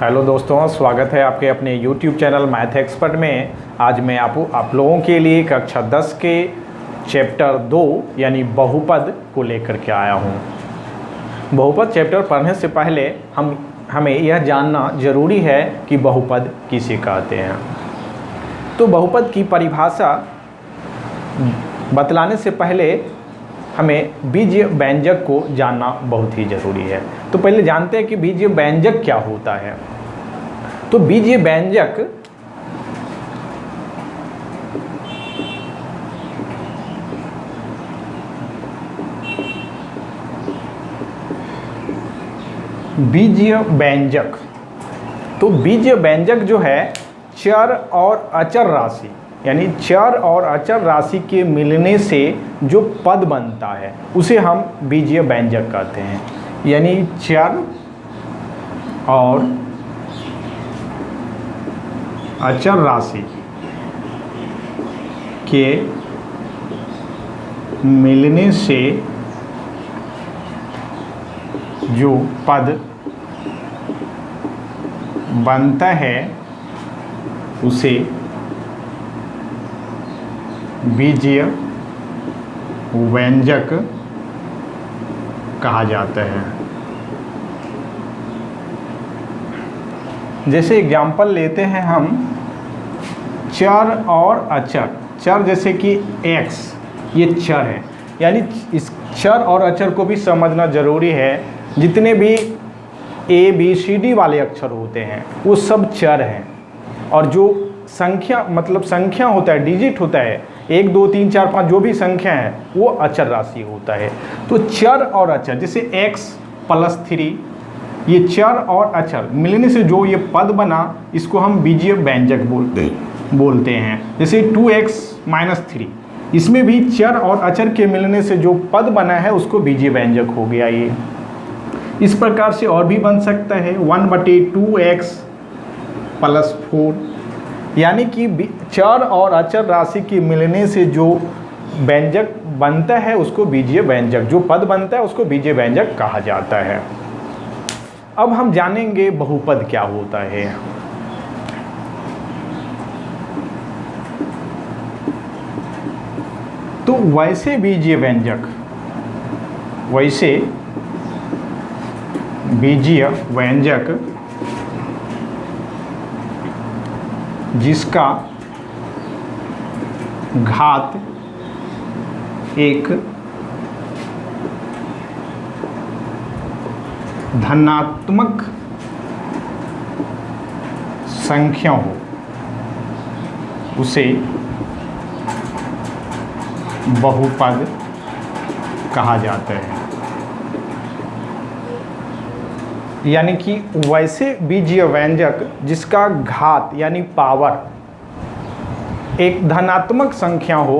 Hello दोस्तों, स्वागत है आपके अपने YouTube चैनल मैथ एक्सपर्ट में। आज मैं आप लोगों के लिए कक्षा 10 के चैप्टर 2 यानी बहुपद को लेकर के आया हूँ। बहुपद चैप्टर पढ़ने से पहले हमें यह जानना ज़रूरी है कि बहुपद किसे कहते हैं। तो बहुपद की परिभाषा बतलाने से पहले हमें बीजीय व्यंजक को जानना बहुत ही ज़रूरी है। तो पहले जानते हैं कि बीजीय व्यंजक क्या होता है। तो बीजीय व्यंजक तो बीजीय व्यंजक जो है चर और अचर राशि यानी चर और अचर राशि के मिलने से जो पद बनता है उसे हम बीजीय व्यंजक कहते हैं। यानी चर और अचर राशि के मिलने से जो पद बनता है उसे बीजीय व्यंजक कहा जाता है। जैसे एग्जाम्पल लेते हैं हम चर और अचर। चर जैसे कि x ये चर है, यानी इस चर और अचर को भी समझना ज़रूरी है। जितने भी ABCD वाले अक्षर होते हैं वो सब चर हैं, और जो संख्या मतलब संख्या होता है, डिजिट होता है 1 2 3 4 5 जो भी संख्या है वो अचर राशि होता है। तो चर और अचर जैसे x + 3 ये चर और अचर मिलने से जो ये पद बना इसको हम बीजीय व्यंजक बोलते हैं। जैसे 2x - 3 इसमें भी चर और अचर के मिलने से जो पद बना है उसको बीजीय व्यंजक हो गया। ये इस प्रकार से और भी बन सकता है 1/2x + 4, यानी कि चर और अचर राशि के मिलने से जो व्यंजक बनता है उसको बीजीय व्यंजक, जो पद बनता है उसको बीजीय व्यंजक कहा जाता है। अब हम जानेंगे बहुपद क्या होता है। तो वैसे बीजीय व्यंजक जिसका घात एक धनात्मक संख्या हो उसे बहुपद कहा जाता है। यानी कि वैसे बीजीय व्यंजक जिसका घात यानी पावर एक धनात्मक संख्या हो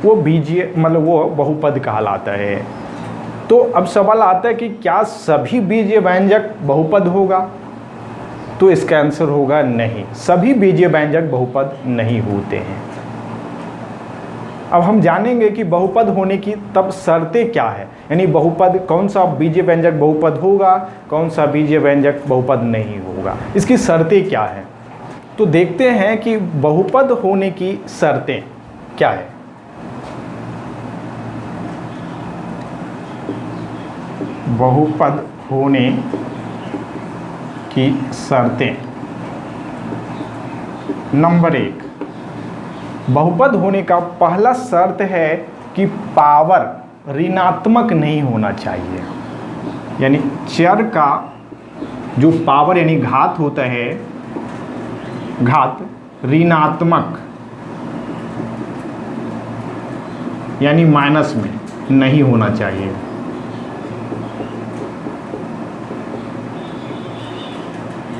वो बीजीय मतलब वो बहुपद कहलाता है। तो अब सवाल आता है कि क्या सभी बीजीय व्यंजक बहुपद होगा? तो इसका आंसर होगा नहीं, सभी बीजीय व्यंजक बहुपद नहीं होते हैं। अब हम जानेंगे कि बहुपद होने की तब शर्तें क्या है, यानी बहुपद कौन सा बीजीय व्यंजक बहुपद होगा, कौन सा बीजीय व्यंजक बहुपद नहीं होगा, इसकी शर्तें क्या है। तो देखते हैं कि बहुपद होने की शर्तें क्या है। बहुपद होने की शर्तें। नंबर 1, बहुपद होने का पहला शर्त है कि पावर ऋणात्मक नहीं होना चाहिए। यानी चर का जो पावर यानी घात होता है, घात ऋणात्मक यानी माइनस में नहीं होना चाहिए।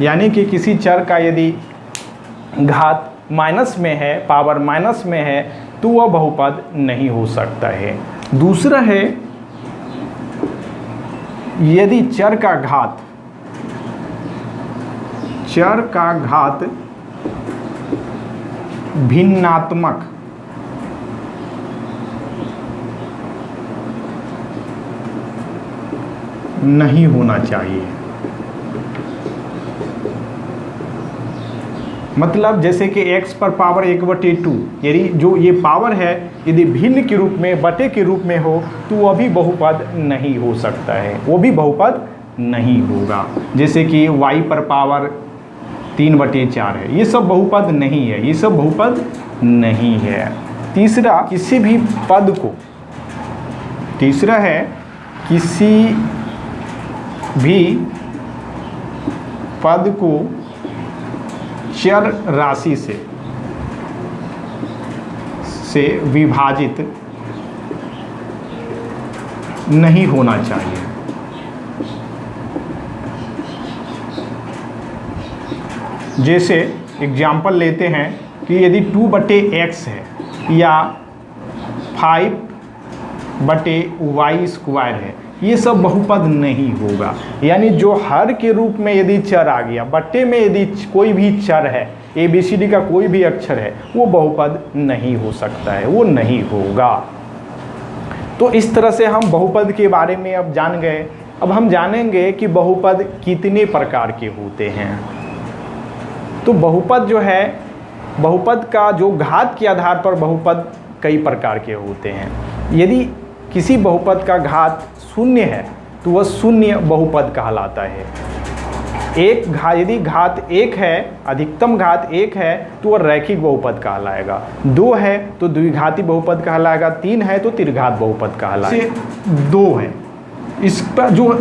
यानी कि किसी चर का यदि घात माइनस में है, पावर माइनस में है, तो वह बहुपद नहीं हो सकता है। दूसरा है यदि चर का घात भिन्नात्मक नहीं होना चाहिए। मतलब जैसे कि x पर पावर 1/2, यदि जो ये पावर है यदि भिन्न के रूप में, बटे के रूप में हो तो वह भी बहुपद नहीं हो सकता है, वो भी बहुपद नहीं होगा। जैसे कि y पर पावर 3/4 है, ये सब बहुपद नहीं है, ये सब बहुपद नहीं है। तीसरा, किसी भी पद को, तीसरा है किसी भी पद को चर राशि से विभाजित नहीं होना चाहिए। जैसे एग्जाम्पल लेते हैं कि यदि 2/x है या 5/y² है, ये सब बहुपद नहीं होगा। यानी जो हर के रूप में यदि चर आ गया, बट्टे में यदि कोई भी चर है, ABCD का कोई भी अक्षर है, वो बहुपद नहीं हो सकता है, वो नहीं होगा। तो इस तरह से हम बहुपद के बारे में अब जान गए। अब हम जानेंगे कि बहुपद कितने प्रकार के होते हैं। तो बहुपद जो है, बहुपद का जो घात के आधार पर बहुपद कई प्रकार के होते हैं। यदि किसी बहुपद का घात शून्य है तो वह शून्य बहुपद कहलाता है। यदि घात 1 है, अधिकतम घात 1 है तो वह रैखिक बहुपद कहलाएगा। 2 है तो द्विघाती बहुपद कहलाएगा। 3 है तो त्रिघात बहुपद कहलाएगा। 2 है,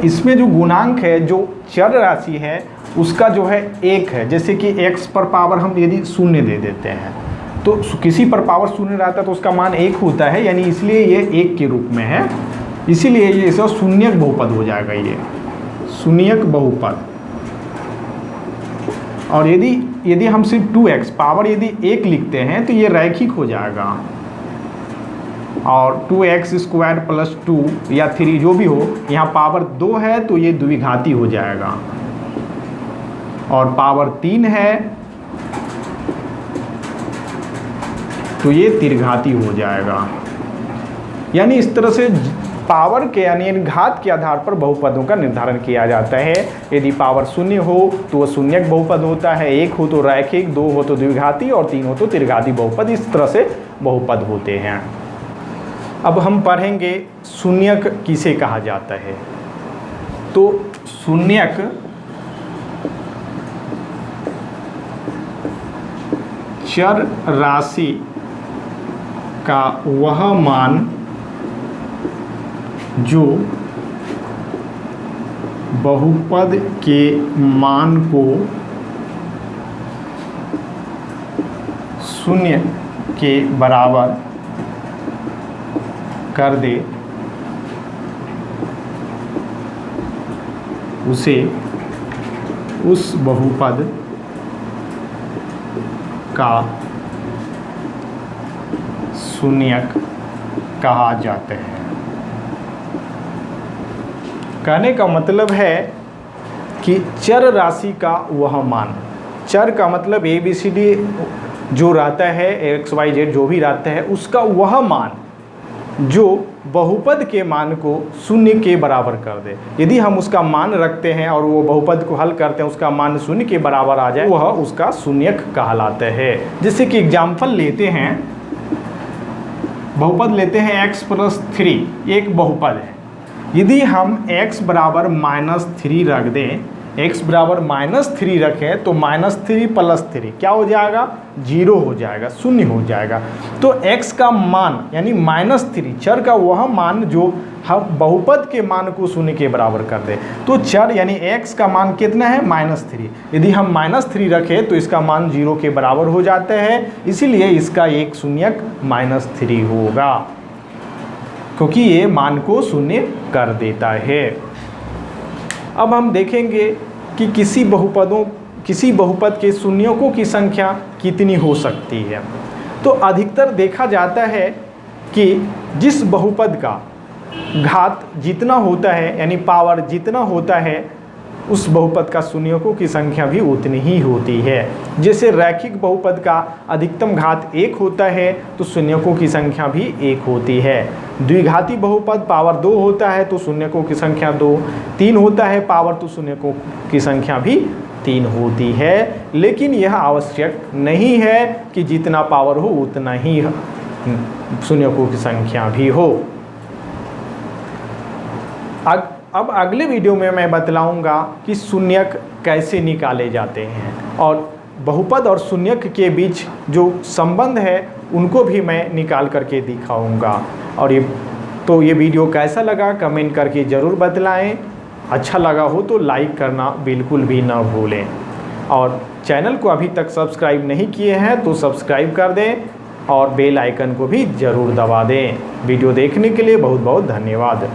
इसमें जो गुणांक है, जो चर राशि है, उसका जो है 1 है। जैसे कि x पर पावर हम यदि 0 दे देते हैं तो किसी पर पावर 0 रहता है तो उसका मान 1 होता है, यानी इसलिए ये 1 के रूप में है, इसीलिए ये इसका शून्यक बहुपद हो जाएगा, ये शून्यक बहुपद। और यदि हम सिर्फ 2x पावर यदि 1 लिखते हैं तो ये रैखिक हो जाएगा। और 2x² + 2 या 3 जो भी हो, यहाँ पावर 2 है तो ये द्विघाती हो जाएगा। और पावर 3 है तो ये त्रिघाती हो जाएगा। यानी इस तरह से पावर के यानी घात के आधार पर बहुपदों का निर्धारण किया जाता है। यदि पावर 0 हो तो वह शून्यक बहुपद होता है, 1 हो तो रैखिक, 2 हो तो द्विघाती और 3 हो तो त्रिघाती बहुपद। इस तरह से बहुपद होते हैं। अब हम पढ़ेंगे शून्यक किसे कहा जाता है। तो शून्यक चर राशि का वह मान जो बहुपद के मान को शून्य के बराबर कर दे, उसे उस बहुपद का शून्यक कहा जाता है। कहने का मतलब है कि चर राशि का वह मान, चर का मतलब ABCD जो रहता है, XYZ जो भी रहता है, उसका वह मान जो बहुपद के मान को शून्य के बराबर कर दे। यदि हम उसका मान रखते हैं और वो बहुपद को हल करते हैं, उसका मान शून्य के बराबर आ जाए, वह उसका शून्यक कहलाता है। जैसे कि एग्जाम्पल लेते हैं, बहुपद लेते हैं x + 3, एक बहुपद है। यदि हम x बराबर -3 रख दें, x बराबर -3 रखें तो -3 + 3 क्या हो जाएगा? 0 हो जाएगा, शून्य हो जाएगा। तो x का मान यानी -3 चर का वह मान जो हम बहुपद के मान को शून्य के बराबर कर दे। तो चर यानी x का मान कितना है? -3। यदि हम -3 रखें तो इसका मान 0 के बराबर हो जाता है, इसीलिए इसका एक शून्यक -3 होगा, क्योंकि ये मान को शून्य कर देता है। अब हम देखेंगे कि किसी बहुपद के शून्यकों की संख्या कितनी हो सकती है। तो अधिकतर देखा जाता है कि जिस बहुपद का घात जितना होता है यानी पावर जितना होता है, उस बहुपद का शून्यकों की संख्या भी उतनी ही होती है। जैसे रैखिक बहुपद का अधिकतम घात 1 होता है तो शून्यकों की संख्या भी 1 होती है। द्विघाती बहुपद पावर 2 होता है तो शून्यकों की संख्या 2, 3 होता है पावर तो शून्यकों की संख्या भी 3 होती है, लेकिन यह आवश्यक नहीं है कि जितना पावर हो उतना ही शून्यकों की संख्या भी हो। अब अगले वीडियो में मैं बतलाऊंगा कि शून्यक कैसे निकाले जाते हैं और बहुपद और शून्यक के बीच जो संबंध है उनको भी मैं निकाल करके दिखाऊंगा। और ये वीडियो कैसा लगा कमेंट करके ज़रूर बतलाएं। अच्छा लगा हो तो लाइक करना बिल्कुल भी ना भूलें, और चैनल को अभी तक सब्सक्राइब नहीं किए हैं तो सब्सक्राइब कर दें और बेल आइकन को भी ज़रूर दबा दें। वीडियो देखने के लिए बहुत बहुत धन्यवाद।